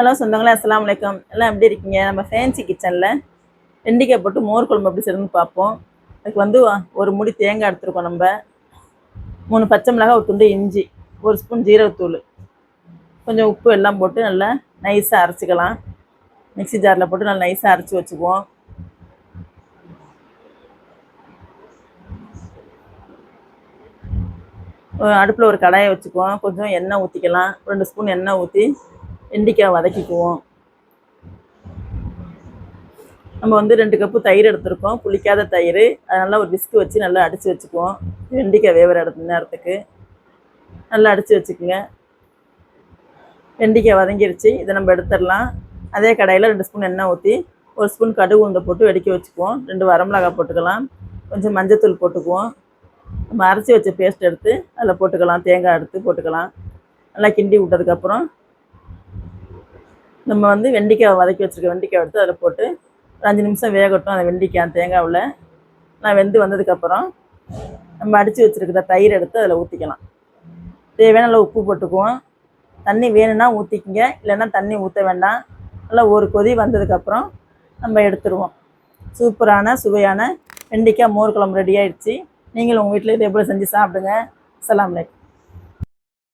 Hello சொந்தங்களே, அஸ்ஸலாமு அலைக்கும். எல்லாம் எப்படி இருக்கீங்க? நம்ம ஃபேன்சி கிச்சனில் வெண்டைக்காய் போட்டு மோர் குழம்பு எப்படி செய்யணும்னு பார்ப்போம். அதுக்கு வந்து ஒரு முடி தேங்காய் எடுத்துருக்கோம். நம்ம 3 பச்சை மிளகாய், ஒரு துண்டு இஞ்சி, 1 ஸ்பூன் ஜீரகத்தூள், கொஞ்சம் உப்பு எல்லாம் போட்டு நல்லா நைஸாக அரைச்சிக்கலாம். மிக்ஸி ஜாரில் போட்டு நல்லா நைஸாக அரைச்சி வச்சுக்குவோம். அடுப்பில் ஒரு கடாயை வச்சுக்குவோம். கொஞ்சம் எண்ணெய் ஊற்றிக்கலாம். 2 ஸ்பூன் எண்ணெய் ஊற்றி வெண்டைக்காய் வதக்கிக்குவோம். நம்ம வந்து 2 கப்பு தயிர் எடுத்துருக்கோம், புளிக்காத தயிர். அதனால் ஒரு விஸ்கு வச்சு நல்லா அடித்து வச்சுக்குவோம். வெண்டைக்காய் வேகிற நேரத்துக்கு நல்லா அடித்து வச்சுக்குங்க. வெண்டைக்காய் வதங்கிருச்சு, இதை நம்ம எடுத்துடலாம். அதே கடாயில் 2 ஸ்பூன் எண்ணெய் ஊற்றி 1 ஸ்பூன் கடுகு உளுந்தை போட்டு வெடிக்க வச்சுக்குவோம். 2 வரமிளகாய் போட்டுக்கலாம். கொஞ்சம் மஞ்சத்தூள் போட்டுக்குவோம். நம்ம அரைச்சி வச்ச பேஸ்ட் எடுத்து அதில் போட்டுக்கலாம். தேங்காய் எடுத்து போட்டுக்கலாம். நல்லா கிண்டி விட்டதுக்கப்புறம் நம்ம வந்து வெண்டைக்காய் வதக்கி வச்சுருக்க வெண்டைக்காய் எடுத்து அதில் போட்டு 5 நிமிஷம் வேகட்டும். அந்த வெண்டைக்காய் தேங்காவில் நான் வெந்து வந்ததுக்கப்புறம் நம்ம அடித்து வச்சுருக்கிற தயிர் எடுத்து அதில் ஊற்றிக்கலாம். தேவையான நல்லா உப்பு போட்டுக்குவோம். தண்ணி வேணும்னா ஊற்றிக்கிங்க, இல்லைன்னா தண்ணி ஊற்ற வேண்டாம். நல்லா ஒரு கொதி வந்ததுக்கப்புறம் நம்ம எடுத்துருவோம். சூப்பரான சுவையான வெண்டைக்காய் மோர் குழம்பு ரெடி ஆகிடுச்சு. நீங்களும் உங்கள் வீட்டில் இதே போல் செஞ்சு சாப்பிடுங்க. அஸ்ஸலாமு அலைக்கும்.